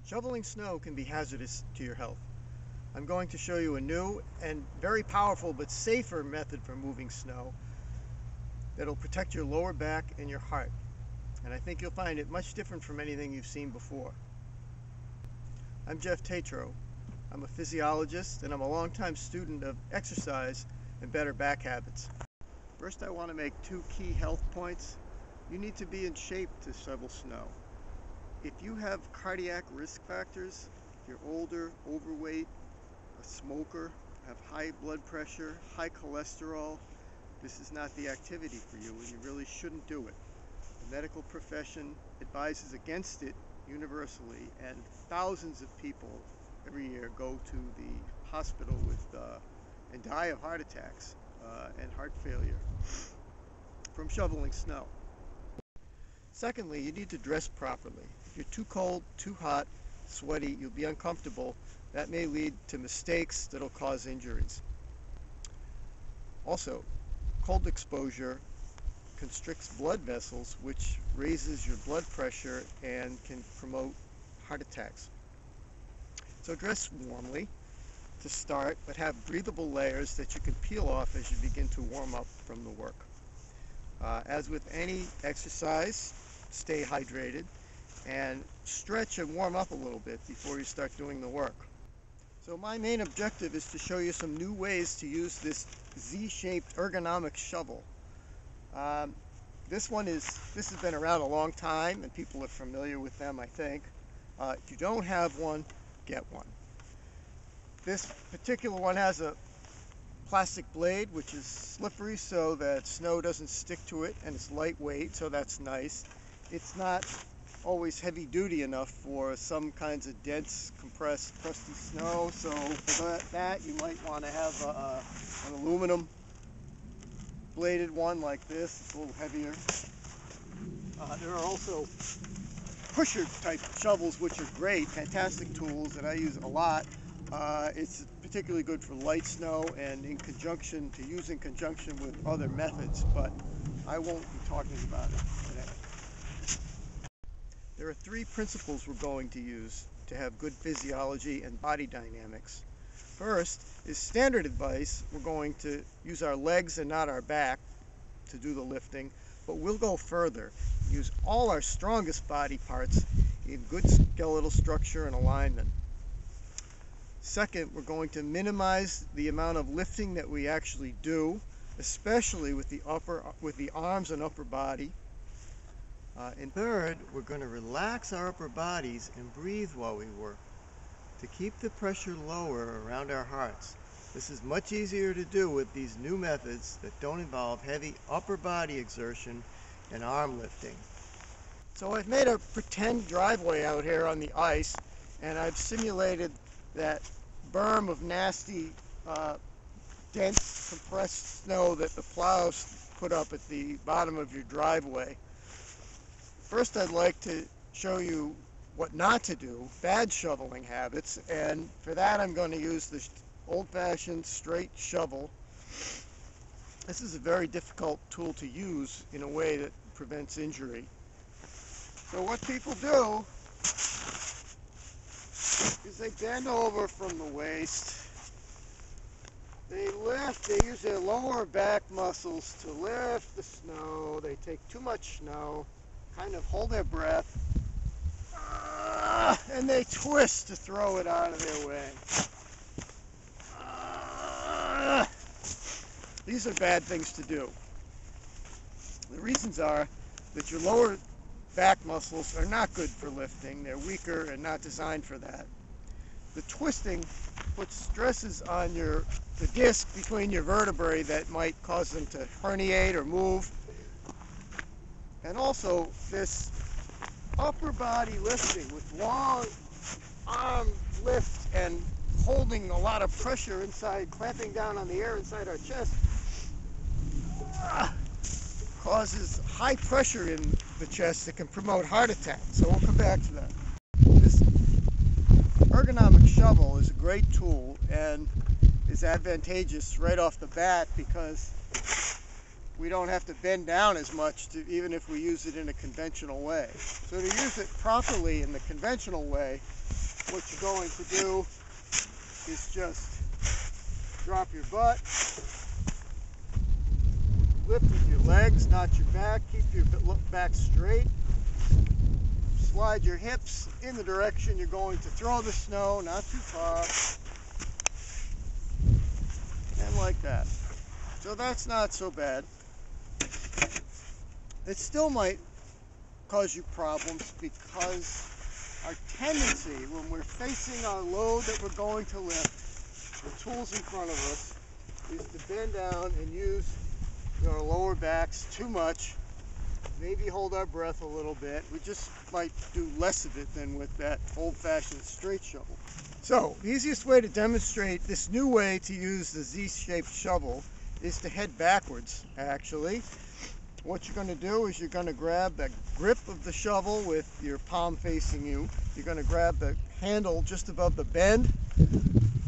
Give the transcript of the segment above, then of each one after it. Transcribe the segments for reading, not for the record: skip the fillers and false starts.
Shoveling snow can be hazardous to your health. I'm going to show you a new and very powerful but safer method for moving snow that'll protect your lower back and your heart. And I think you'll find it much different from anything you've seen before. I'm Jeff Tatro. I'm a physiologist and I'm a longtime student of exercise and better back habits. First, I want to make two key health points. You need to be in shape to shovel snow. If you have cardiac risk factors, if you're older, overweight, a smoker, have high blood pressure, high cholesterol, this is not the activity for you and you really shouldn't do it. The medical profession advises against it universally, and thousands of people every year go to the hospital and die of heart attacks and heart failure from shoveling snow. Secondly, you need to dress properly. If you're too cold, too hot, sweaty, you'll be uncomfortable. That may lead to mistakes that'll cause injuries. Also, cold exposure constricts blood vessels, which raises your blood pressure and can promote heart attacks. So dress warmly to start, but have breathable layers that you can peel off as you begin to warm up from the work. As with any exercise, stay hydrated and stretch and warm up a little bit before you start doing the work. So my main objective is to show you some new ways to use this Z-shaped ergonomic shovel. This has been around a long time and people are familiar with them, I think. If you don't have one, get one. This particular one has a plastic blade which is slippery so that snow doesn't stick to it, and it's lightweight, so that's nice. It's not always heavy duty enough for some kinds of dense, compressed, crusty snow, so for that you might want to have an aluminum bladed one like this. It's a little heavier. There are also pusher type shovels which are great, fantastic tools that I use a lot. It's particularly good for light snow and in conjunction with other methods, but I won't be talking about it today. There are three principles we're going to use to have good physiology and body dynamics. First is standard advice. We're going to use our legs and not our back to do the lifting, but we'll go further. Use all our strongest body parts in good skeletal structure and alignment. Second, we're going to minimize the amount of lifting that we actually do, especially with the arms and upper body. And third, we're going to relax our upper bodies and breathe while we work to keep the pressure lower around our hearts. This is much easier to do with these new methods that don't involve heavy upper body exertion and arm lifting. So I've made a pretend driveway out here on the ice, and I've simulated that berm of nasty, dense, compressed snow that the plows put up at the bottom of your driveway. First, I'd like to show you what not to do, bad shoveling habits, and for that I'm going to use the old-fashioned straight shovel. This is a very difficult tool to use in a way that prevents injury. So what people do is they bend over from the waist, they use their lower back muscles to lift the snow, they take too much snow, kind of hold their breath, and they twist to throw it out of their way. These are bad things to do. The reasons are that your lower back muscles are not good for lifting. They're weaker and not designed for that. The twisting puts stresses on the disc between your vertebrae that might cause them to herniate or move. And also this upper body lifting with long arm lift and holding a lot of pressure inside, clamping down on the air inside our chest, causes high pressure in the chest that can promote heart attack. So we'll come back to that. This ergonomic shovel is a great tool and is advantageous right off the bat because we don't have to bend down as much even if we use it in a conventional way. So to use it properly in the conventional way, what you're going to do is just drop your butt, lift with your legs, not your back, keep your back straight, slide your hips in the direction you're going to throw the snow, not too far, and like that. So that's not so bad. It still might cause you problems because our tendency when we're facing our load that we're going to lift, the tools in front of us, is to bend down and use our lower backs too much, maybe hold our breath a little bit. We just might do less of it than with that old-fashioned straight shovel. So the easiest way to demonstrate this new way to use the Z-shaped shovel is to head backwards, actually. What you're going to do is you're going to grab the grip of the shovel with your palm facing you. You're going to grab the handle just above the bend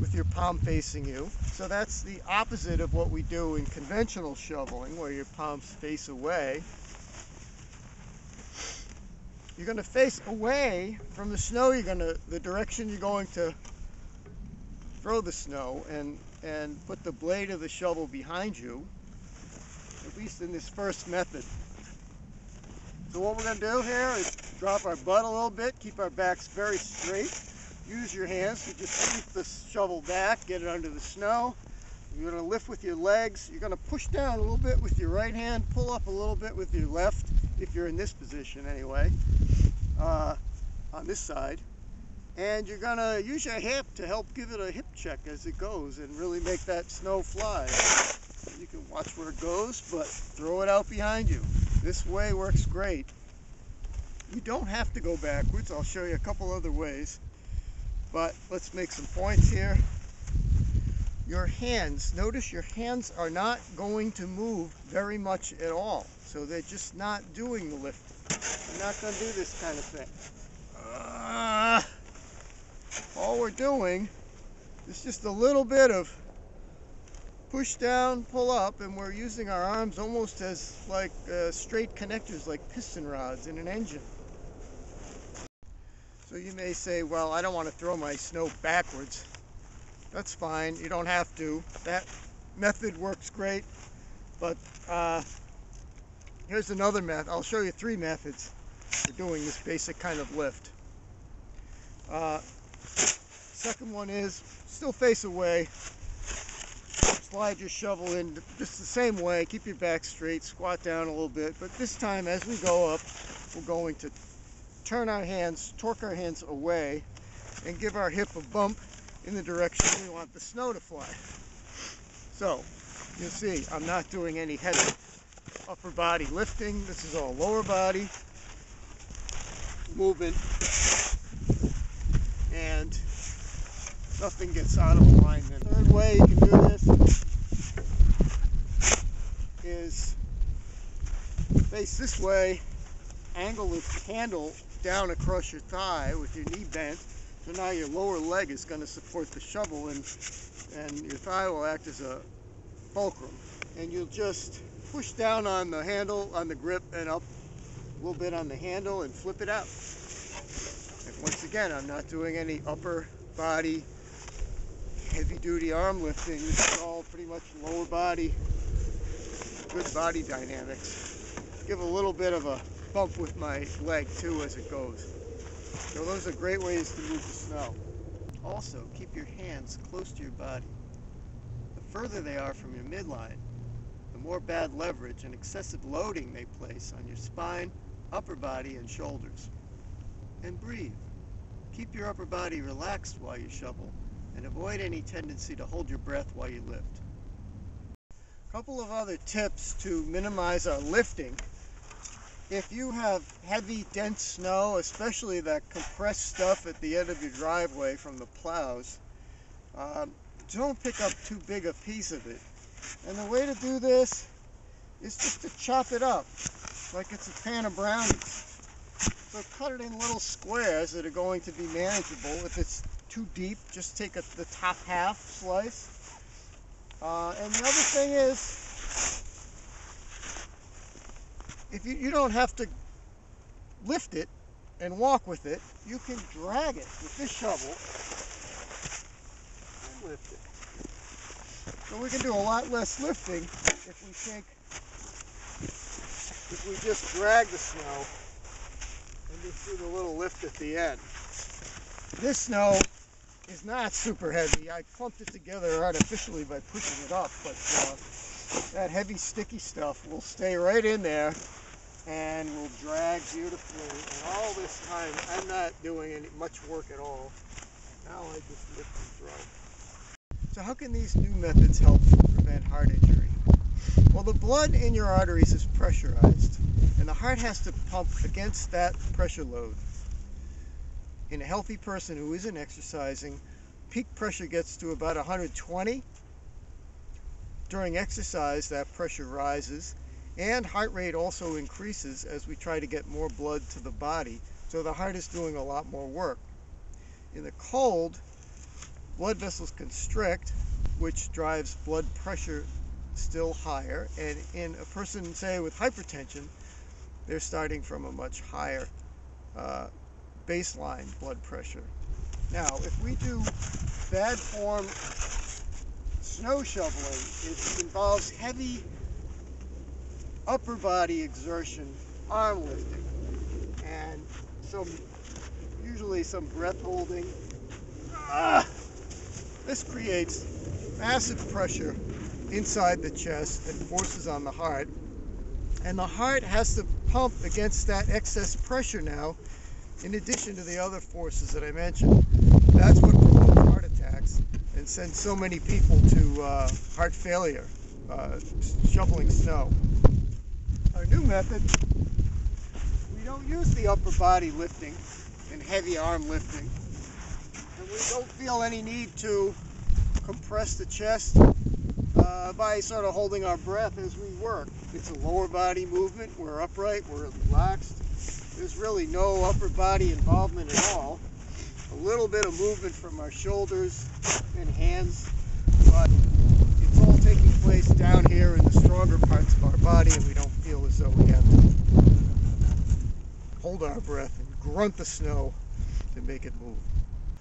with your palm facing you. So that's the opposite of what we do in conventional shoveling, where your palms face away. You're going to face away from the snow. The direction you're going to throw the snow, and put the blade of the shovel behind you, at least in this first method. So what we're going to do here is drop our butt a little bit, keep our backs very straight. Use your hands to just sweep the shovel back, get it under the snow. You're going to lift with your legs. You're going to push down a little bit with your right hand, pull up a little bit with your left, if you're in this position anyway, on this side. And you're going to use your hip to help give it a hip check as it goes and really make that snow fly. You can watch where it goes, but throw it out behind you. This way works great. You don't have to go backwards. I'll show you a couple other ways. But let's make some points here. Your hands, notice your hands are not going to move very much at all. So they're just not doing the lifting. You're not going to do this kind of thing. All we're doing is just a little bit of push down, pull up, and we're using our arms almost as like straight connectors, like piston rods in an engine. So you may say, well, I don't want to throw my snow backwards. That's fine, you don't have to. That method works great, but here's another method. I'll show you 3 methods for doing this basic kind of lift. Second one is still face away. Slide your shovel in just the same way. Keep your back straight, squat down a little bit. But this time, as we go up, we're going to turn our hands, torque our hands away, and give our hip a bump in the direction we want the snow to fly. So, you'll see, I'm not doing any heavy upper body lifting. This is all lower body movement, and nothing gets out of alignment. The third way you can do this is face this way, angle the handle down across your thigh with your knee bent. So now your lower leg is going to support the shovel, and your thigh will act as a fulcrum. And you'll just push down on the handle, on the grip, and up a little bit on the handle and flip it out. And once again, I'm not doing any upper body heavy-duty arm lifting. This is all pretty much lower body, good body dynamics. Give a little bit of a bump with my leg too as it goes. So those are great ways to move the snow. Also, keep your hands close to your body. The further they are from your midline, the more bad leverage and excessive loading they place on your spine, upper body, and shoulders. And breathe. Keep your upper body relaxed while you shovel, and avoid any tendency to hold your breath while you lift. A couple of other tips to minimize our lifting. If you have heavy, dense snow, especially that compressed stuff at the end of your driveway from the plows, don't pick up too big a piece of it. And the way to do this is just to chop it up like it's a pan of brownies. So cut it in little squares that are going to be manageable. If it's too deep, just take the top half slice. And the other thing is, if you don't have to lift it, and walk with it, you can drag it with this shovel and lift it. So we can do a lot less lifting if we just drag the snow and just do the little lift at the end. This snow is not super heavy. I clumped it together artificially by pushing it up, but that heavy sticky stuff will stay right in there and will drag beautifully. And all this time I'm not doing much work at all. Now I just lift and drag. So how can these new methods help prevent heart injury? Well, the blood in your arteries is pressurized, and the heart has to pump against that pressure load. In a healthy person who isn't exercising, peak pressure gets to about 120. During exercise, that pressure rises, and heart rate also increases as we try to get more blood to the body, so the heart is doing a lot more work. In the cold, blood vessels constrict, which drives blood pressure still higher, and in a person, say, with hypertension, they're starting from a much higher baseline blood pressure. Now, if we do bad form snow shoveling, it involves heavy upper body exertion, arm lifting, and usually some breath holding. This creates massive pressure inside the chest and forces on the heart, and the heart has to pump against that excess pressure now, in addition to the other forces that I mentioned. That's what promotes heart attacks and sends so many people to heart failure, shoveling snow. Our new method, we don't use the upper body lifting and heavy arm lifting, and we don't feel any need to compress the chest by sort of holding our breath as we work. It's a lower body movement. We're upright, we're relaxed. There's really no upper body involvement at all. A little bit of movement from our shoulders and hands, but it's all taking place down here in the stronger parts of our body, and we don't feel as though we have to hold our breath and grunt the snow to make it move.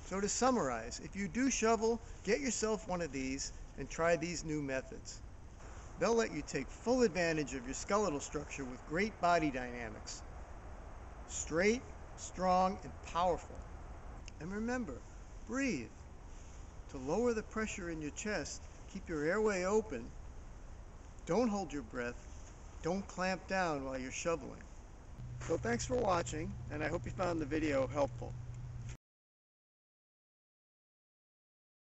So to summarize, if you do shovel, get yourself one of these and try these new methods. They'll let you take full advantage of your skeletal structure with great body dynamics. Straight, strong, and powerful. And remember, breathe. To lower the pressure in your chest, keep your airway open. Don't hold your breath. Don't clamp down while you're shoveling. So thanks for watching, and I hope you found the video helpful.